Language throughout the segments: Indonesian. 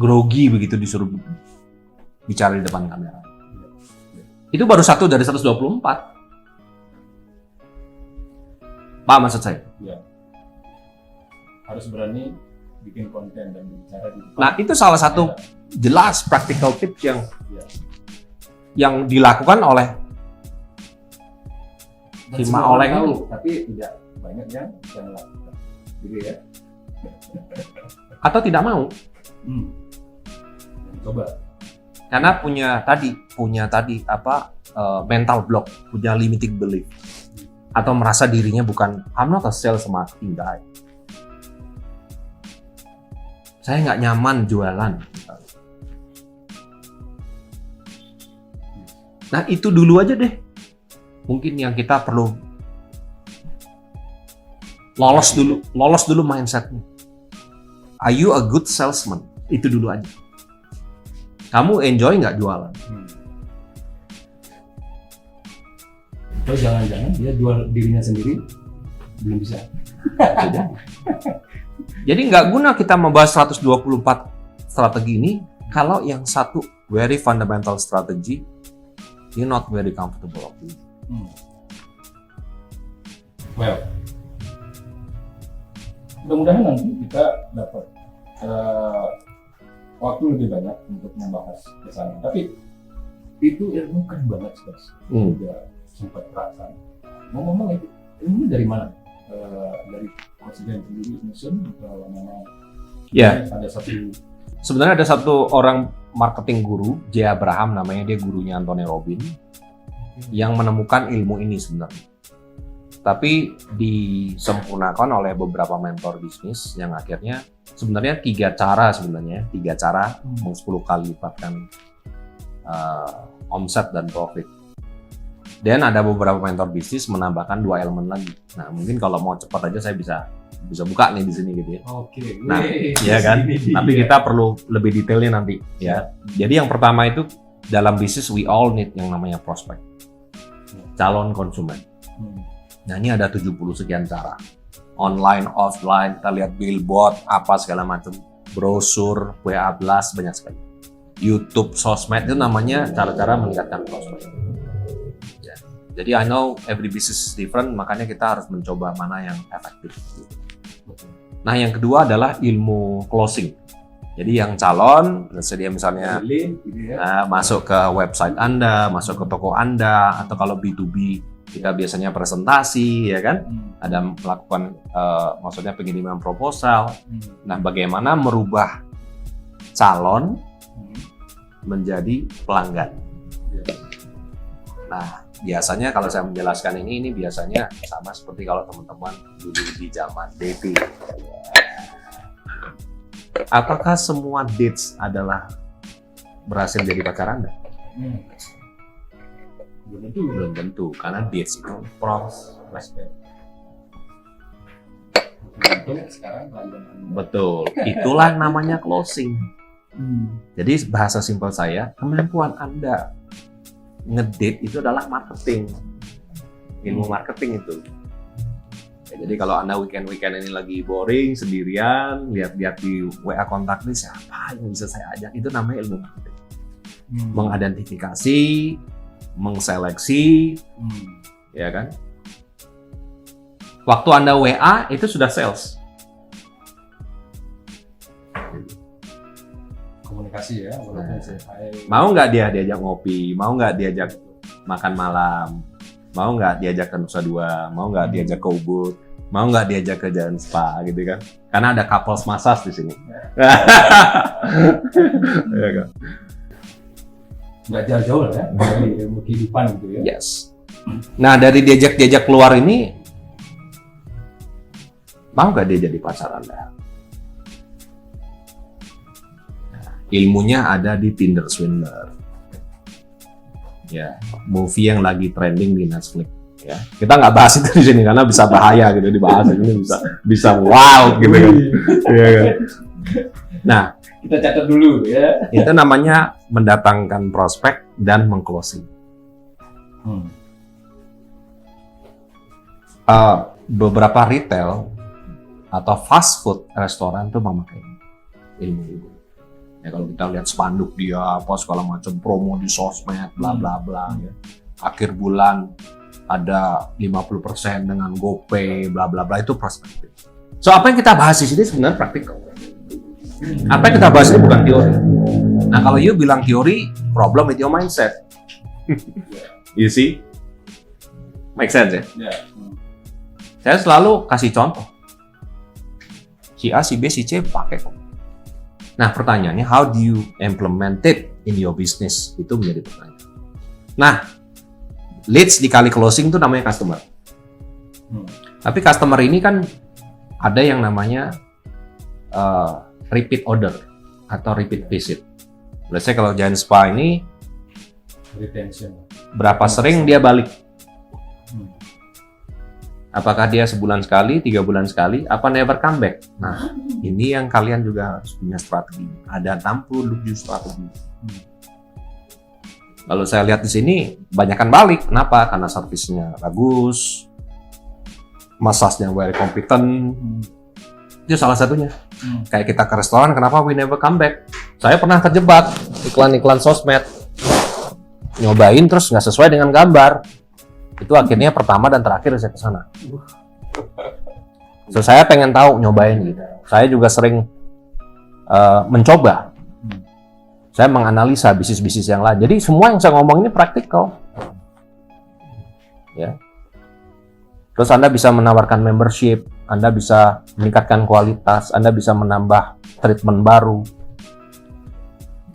grogi begitu disuruh bicara di depan kamera. Itu baru 1 dari 124. Pak, maksud saya. Ya. Harus berani bikin konten dan bicara di depan. Nah, itu salah satu jelas practical tips Ya. yang dilakukan oleh Dan si semua Maoleng orang tahu, ini. tapi tidak banyak yang bisa melakukan. Gitu ya. Atau tidak mau. Coba. Karena punya tadi mental block, punya limiting belief, atau merasa dirinya bukan I'm not a sales marketing guy. Saya nggak nyaman jualan. Nah itu dulu aja deh. Mungkin yang kita perlu lolos dulu mindsetnya. Are you a good salesman? Itu dulu aja. Kamu enjoy nggak jualan? Atau jangan-jangan dia jual dirinya sendiri belum bisa. Jadi nggak guna kita membahas 124 strategi ini kalau yang satu very fundamental strategy you're not very comfortable with. Well, mudah-mudahan nanti kita dapat waktu lebih banyak untuk membahas ke sana. Tapi itu ilmu keren banget, guys. Udah sempat terasa. Ngomong-ngomong itu ilmu dari mana? Dari presiden sendiri musim atau mana? Ya. Ada satu. Sebenarnya ada satu orang marketing guru, Jay Abraham namanya, dia gurunya Anthony Robbins, yang menemukan ilmu ini sebenarnya. Tapi disempurnakan oleh beberapa mentor bisnis yang akhirnya sebenarnya tiga cara 10 kali lipatkan omset dan profit. Dan ada beberapa mentor bisnis menambahkan 2 elemen lagi. Nah mungkin kalau mau cepat aja saya bisa buka nih di sini gitu ya. Oke. Nah, iya kan. Tapi kita perlu lebih detailnya nanti ya. Jadi yang pertama itu dalam bisnis we all need yang namanya prospek, calon konsumen. Nah ini ada 70 sekian cara. Online, offline, kita lihat billboard, apa segala macam, brosur, WA blast, banyak sekali. YouTube, sosmed, itu namanya cara-cara meningkatkan prospek. Ya. Jadi I know every business is different, makanya kita harus mencoba mana yang efektif. Nah yang kedua adalah ilmu closing. Jadi yang calon, dia misalnya masuk ke website Anda, masuk ke toko Anda, atau kalau B2B, kita biasanya presentasi, ya kan? Ada melakukan, maksudnya pengiriman proposal. Nah, bagaimana merubah calon menjadi pelanggan? Nah, biasanya kalau saya menjelaskan ini biasanya sama seperti kalau teman-teman dulu di zaman dating. Apakah semua dates adalah berhasil jadi pacar Anda? Belum tentu, karena dates itu proses. Betul, itulah namanya closing. Jadi bahasa simpel saya, kemampuan Anda ngedate itu adalah marketing, ilmu marketing itu. Ya, jadi kalau Anda weekend ini lagi boring sendirian, lihat-lihat di WA kontak ini siapa yang bisa saya ajak, itu namanya ilmu marketing. Mengidentifikasi, mengseleksi, ya kan? Waktu Anda WA itu sudah sales. Komunikasi ya, mau nggak dia diajak ngopi, mau nggak diajak makan malam, mau nggak diajak ke Nusa Dua, mau nggak diajak ke Ubud, mau nggak diajak ke Jalan Spa gitu kan? Karena ada couples massage di sini. Ya kan? Nggak jauh-jauh lah ya, dari ilmu kehidupan gitu ya. Yes. Nah dari diajak keluar ini, mau nggak dia jadi pacar Anda? Nah, ilmunya ada di Tinder Swindler. Ya, movie yang lagi trending di Netflix. Ya, kita nggak bahas itu di sini karena bisa bahaya gitu dibahas. Ini bisa wow gitu kan. Ya, kan? Nah. Kita catat dulu ya. Itu namanya mendatangkan prospek dan mengclosing. Beberapa retail atau fast food restoran tuh memakai ilmu itu. Ya kalau kita lihat spanduk dia apa segala macam promo di sosmed bla bla bla ya. Akhir bulan ada 50% dengan GoPay bla bla bla, itu perspektif. So apa yang kita bahas di sini sebenarnya praktikal. Apa yang kita bahas ini bukan teori. Nah kalau you bilang teori, problem with your mindset. You see? Make sense ya? Saya selalu kasih contoh. Si A, si B, si C pakai kok. Nah pertanyaannya, how do you implement it in your business? Itu menjadi pertanyaan. Nah, leads dikali closing itu namanya customer. Tapi customer ini kan ada yang namanya repeat order atau repeat visit. Biasanya kalau Giant Spa ini Retention. berapa sering dia balik? Apakah dia sebulan sekali, 3 bulan sekali, apa never come back? Nah, ini yang kalian juga harus punya strategi. Ada 67 strategi. Kalau saya lihat di sini, banyakkan balik. Kenapa? Karena servisnya bagus, massage-nya very competent. Itu salah satunya. Kayak kita ke restoran, kenapa we never come back? Saya pernah terjebak iklan-iklan sosmed. Nyobain terus nggak sesuai dengan gambar. Itu akhirnya pertama dan terakhir saya ke sana. So, saya pengen tahu, nyobain gitu. Saya juga sering mencoba. Saya menganalisa bisnis-bisnis yang lain. Jadi semua yang saya ngomong ini praktikal. Ya. Terus Anda bisa menawarkan membership, Anda bisa meningkatkan kualitas, Anda bisa menambah treatment baru.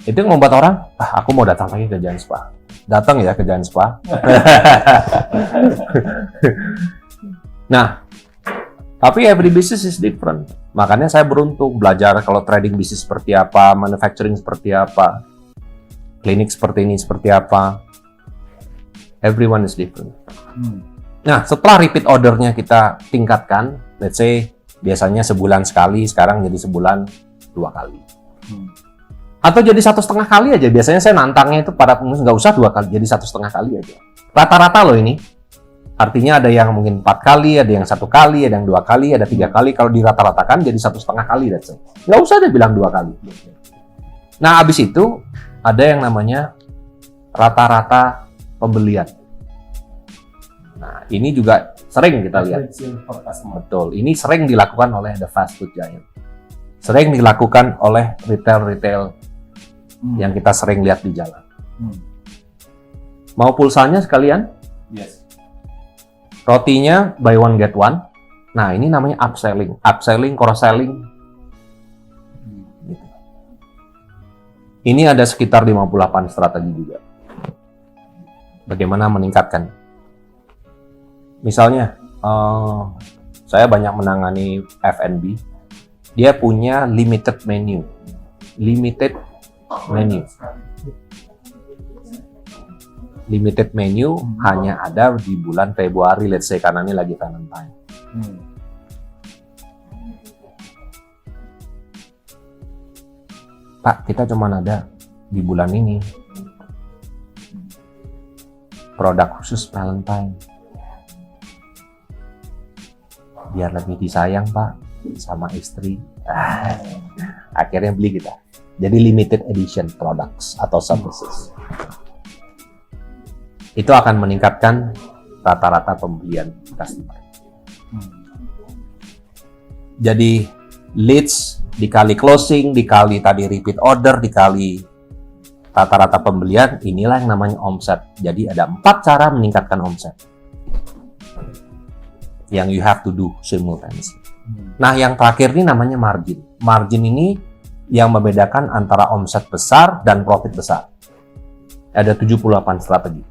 Itu yang membuat orang, aku mau datang lagi ke Giant Spa. Datang ya ke Giant Spa. Nah, tapi every business is different. Makanya saya beruntung belajar kalau trading bisnis seperti apa, manufacturing seperti apa, klinik seperti ini seperti apa. Everyone is different. Nah, setelah repeat ordernya kita tingkatkan, let's say biasanya sebulan sekali, sekarang jadi sebulan 2 kali. Atau jadi 1,5 kali aja. Biasanya saya nantangnya itu para pengusaha nggak usah 2 kali, jadi 1,5 kali aja. Rata-rata loh ini. Artinya ada yang mungkin 4 kali, ada yang 1 kali, ada yang 2 kali, ada 3 kali. Kalau dirata-ratakan jadi 1,5 kali. Nggak usah dia bilang 2 kali. Nah, abis itu ada yang namanya rata-rata pembelian. Nah, ini juga sering kita lihat. Betul, ini sering dilakukan oleh the fast food giant. Sering dilakukan oleh retail-retail yang kita sering lihat di jalan. Mau pulsanya sekalian? Yes. Rotinya buy one get one. Nah, ini namanya upselling. Upselling, cross-selling. Gitu. Ini ada sekitar 58 strategi juga. Bagaimana meningkatkan? Misalnya, saya banyak menangani F&B. Dia punya limited menu. Limited menu hanya ada di bulan Februari, let's say, karena ini lagi Valentine. Pak, kita cuma ada di bulan ini produk khusus Valentine. Biar lebih disayang, Pak, sama istri. Akhirnya beli kita. Jadi limited edition products atau services. Itu akan meningkatkan rata-rata pembelian customer. Jadi leads dikali closing, dikali tadi repeat order, dikali rata-rata pembelian, inilah yang namanya omset. Jadi ada 4 cara meningkatkan omset yang you have to do simultaneously. Nah, yang terakhir ini namanya margin. Margin ini yang membedakan antara omset besar dan profit besar. Ada 78 strategi.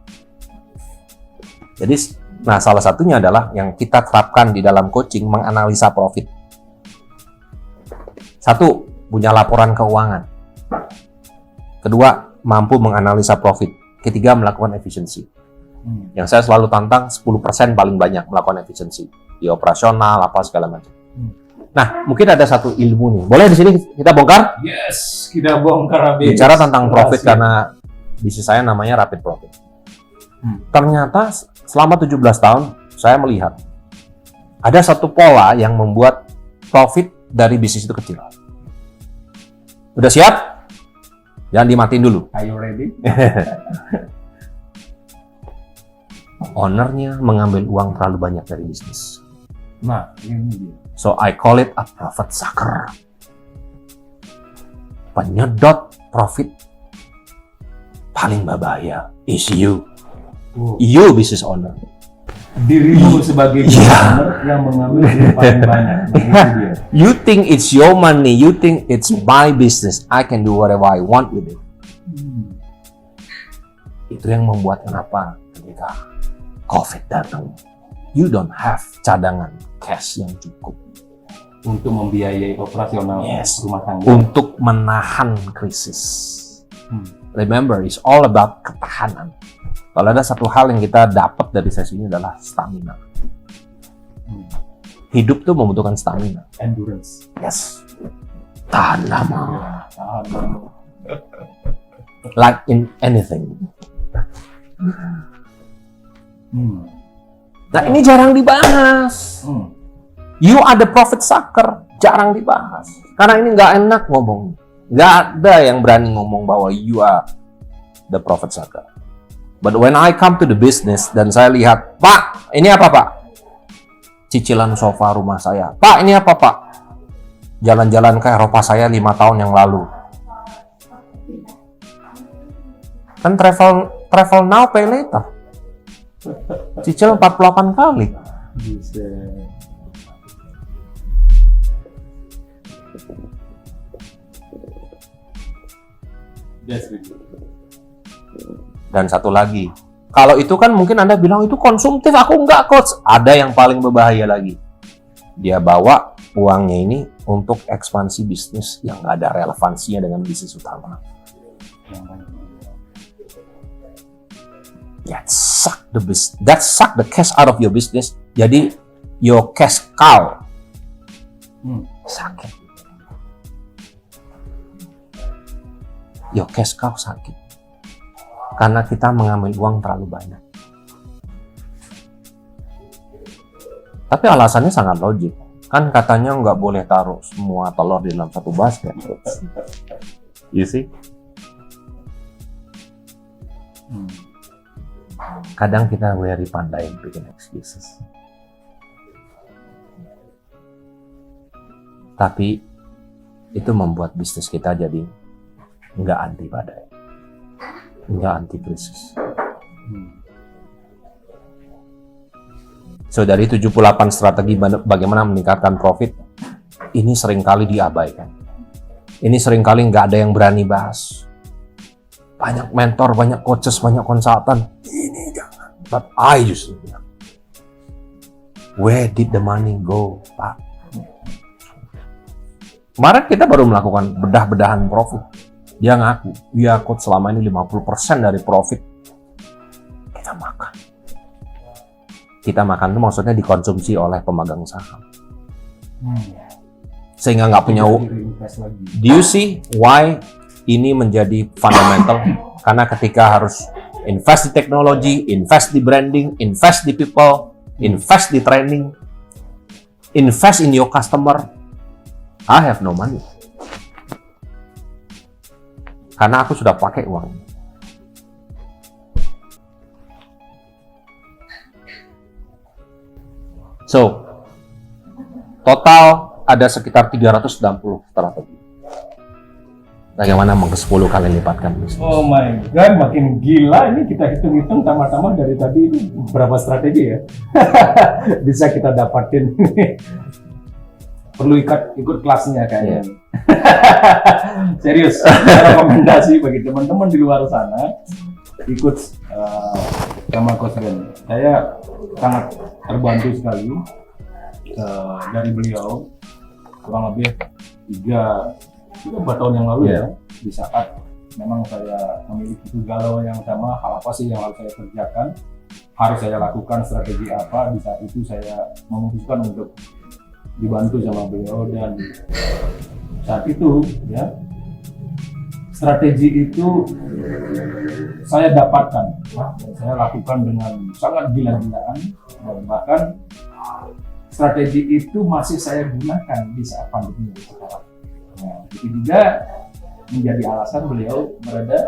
Jadi, nah salah satunya adalah yang kita terapkan di dalam coaching, menganalisa profit. 1, punya laporan keuangan. Kedua, mampu menganalisa profit. Ketiga, melakukan efisiensi. Yang saya selalu tantang 10% paling banyak melakukan efisiensi di operasional apa segala macam. Nah, mungkin ada satu ilmu nih. Boleh di sini kita bongkar? Yes, kita bongkar habis. Bicara tentang profit karena bisnis saya namanya Rapid Profit. Ternyata selama 17 tahun saya melihat ada satu pola yang membuat profit dari bisnis itu kecil. Udah siap? Jangan dimatiin dulu. Are you ready? Ownernya mengambil uang terlalu banyak dari bisnis. Nah, ini dia. So I call it a profit sucker. Penyedot profit paling berbahaya is you. You business owner. Dirimu sebagai owner yang mengambil yang paling banyak. Begitu dia. You think it's your money, you think it's my business, I can do whatever I want with it. Itu yang membuat kenapa ketika COVID datang, you don't have cadangan cash yang cukup Untuk membiayai operasional Yes. rumah tangga. untuk menahan krisis. Remember, it's all about ketahanan. Kalau ada satu hal yang kita dapat dari sesi ini adalah stamina. Hidup tuh membutuhkan stamina. Endurance. Yes. Tahan lama. Tahan lama. Like in anything. Nah ini jarang dibahas. You are the profit sucker. Jarang dibahas. Karena ini nggak enak ngomong. Nggak ada yang berani ngomong bahwa you are the profit sucker. But when I come to the business dan saya lihat, Pak, ini apa Pak? Cicilan sofa rumah saya. Pak, ini apa Pak? Jalan-jalan ke Eropa saya 5 tahun yang lalu. Kan travel now, pay later. Cicil 48 kali. Bisa. Yes, Dan satu lagi, kalau itu kan mungkin Anda bilang itu konsumtif, aku enggak coach. Ada yang paling berbahaya lagi. Dia bawa uangnya ini untuk ekspansi bisnis yang nggak ada relevansinya dengan bisnis utama. That suck the cash out of your business. Jadi your cash cow sakit. Your cash cow sakit. Karena kita mengambil uang terlalu banyak. Tapi alasannya sangat logik. Kan katanya nggak boleh taruh semua telur di dalam satu basket. You see? Kadang kita very pandai bikin excuses. Tapi itu membuat bisnis kita jadi nggak anti badai. Nggak anti krisis. So dari 78 strategi bagaimana meningkatkan profit, ini seringkali diabaikan. Ini seringkali nggak ada yang berani bahas. Banyak mentor, banyak coaches, banyak konsultan. Ini jangan. But I justru bilang, where did the money go, Pak? Kemarin kita baru melakukan bedah-bedahan profit. Dia ngaku, dia coach selama ini 50% dari profit kita makan. Kita makan itu maksudnya dikonsumsi oleh pemegang saham. Sehingga nggak punya. Do you see why ini menjadi fundamental? Karena ketika harus invest di teknologi, invest di branding, invest di people, invest di training, invest in your customer, I have no money. Karena aku sudah pakai uang. So, total ada sekitar 360 strategi. Bagaimana meng-10 kali lipatkan bisnis? Oh my God, makin gila ini kita hitung-hitung tambah-tambah dari tadi itu berapa strategi ya? Bisa kita dapatin. Perlu ikut kelasnya kayaknya. Serius, rekomendasi bagi teman-teman di luar sana ikut sama Coach Ben. Saya sangat terbantu sekali dari beliau, kurang lebih 3-4 tahun yang lalu ya, di saat memang saya memiliki galau yang sama, hal apa sih yang harus saya kerjakan, harus saya lakukan, strategi apa. Di saat itu saya memutuskan untuk dibantu sama beliau, dan saat itu ya strategi itu saya dapatkan, saya lakukan dengan sangat gila-gilaan, dan bahkan strategi itu masih saya gunakan di saat pandemi sekarang. Nah, begitu juga menjadi alasan beliau berada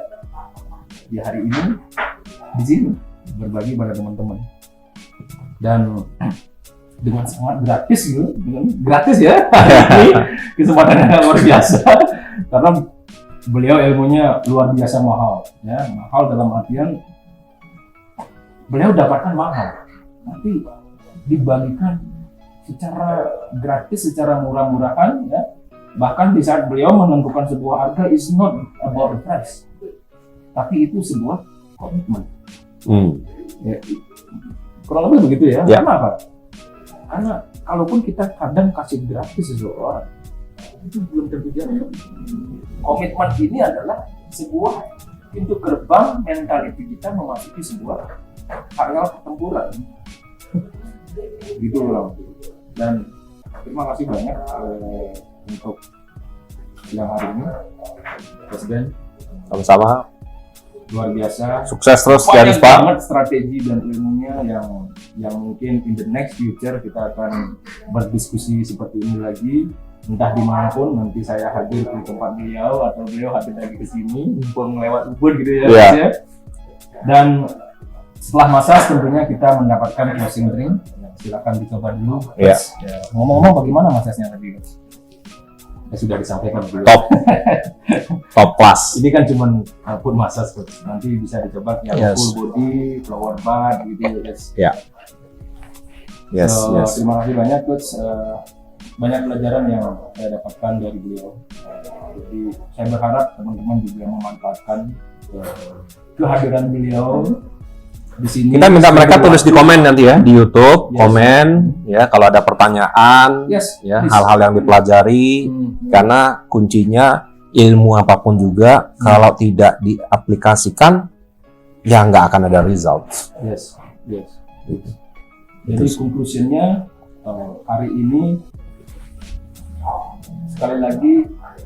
di hari ini di sini berbagi pada teman-teman. Dan dengan sangat gratis gitu, gratis ya ini kesempatannya luar biasa karena beliau ilmunya luar biasa mahal ya, mahal dalam artian beliau dapatkan mahal tapi dibagikan secara gratis, secara murah-murahan ya. Bahkan di saat beliau menentukan sebuah harga is not about the price, tapi itu sebuah komitmen. Ya, kurang lebih begitu ya. Karena apa? Karena kalaupun kita kadang kasih gratis seseorang, itu belum tentu jadi. Komitmen ini adalah sebuah pintu gerbang mentality kita memasuki sebuah area pertempuran. Gitu loh. Dan terima kasih banyak untuk yang hari ini, Presiden. Sama-sama. Luar biasa. Sukses terus, banyak Pak. banget strategi dan ilmunya yang mungkin in the next future kita akan berdiskusi seperti ini lagi. Entah dimanapun, nanti saya hadir di tempat beliau atau beliau hadir lagi ke sini, mumpung lewat Ubud gitu ya. Yeah. Ya. Dan setelah massage tentunya kita mendapatkan closing drink. Ya, silakan dicoba dulu. Yeah. Ya, ngomong-ngomong bagaimana massage-nya tadi? Ya, sudah disampaikan dulu. Top class. Ini kan cuma foot massage, Coach. Nanti bisa dicoba yang Yes. full body, flower bath gitu ya, guys. Ya. Yes, So, yes. terima kasih banyak, Coach. Banyak pelajaran yang saya dapatkan dari beliau. Jadi saya berharap teman-teman juga memanfaatkan kehadiran beliau di sini. Kita minta mereka tulis di komen nanti ya di YouTube, Yes. komen ya kalau ada pertanyaan, Yes, ya please. hal-hal yang dipelajari. Karena kuncinya ilmu apapun juga kalau tidak diaplikasikan ya nggak akan ada result. Yes, yes. Jadi conclusionnya hari ini sekali lagi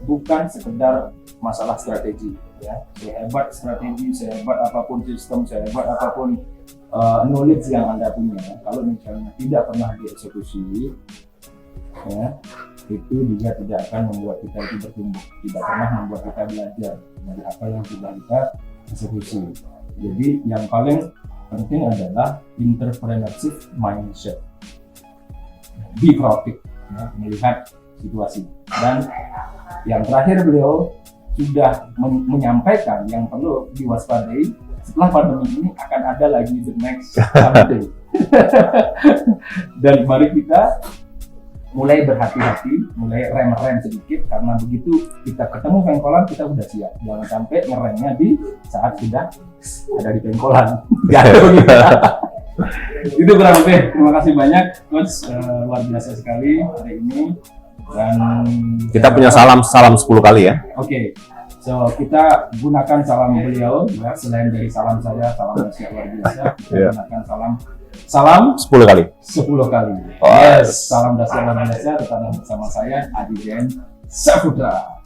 bukan sekedar masalah strategi ya. Sehebat strategi, sehebat apapun sistem, sehebat apapun knowledge yang Anda punya, kalau misalnya tidak pernah dieksekusi ya, itu juga tidak akan membuat kita itu bertumbuh, tidak pernah membuat kita belajar dari apa yang sudah kita eksekusi. Jadi yang paling penting adalah entrepreneurship mindset, be proactive ya, melihat situasi. Dan yang terakhir beliau sudah menyampaikan yang perlu diwaspadai setelah pandemi ini akan ada lagi the next something. Dan mari kita mulai berhati-hati, mulai rem-rem sedikit, karena begitu kita ketemu pengkolan kita udah siap. Jangan sampai ngeremnya di saat sudah ada di pengkolan. Jatuh gitu. Itu kurang lebih. Terima kasih banyak, Coach. Luar biasa sekali hari ini. Dan Kita punya salam 10 kali ya. Oke. So kita gunakan salam beliau ya, selain dari salam saya, salam Asia luar biasa. Kita Yeah. gunakan salam 10 kali. 10 kali. Oh, Yes, salam dasar luar biasa tetap bersama saya Adi Jen Saputra.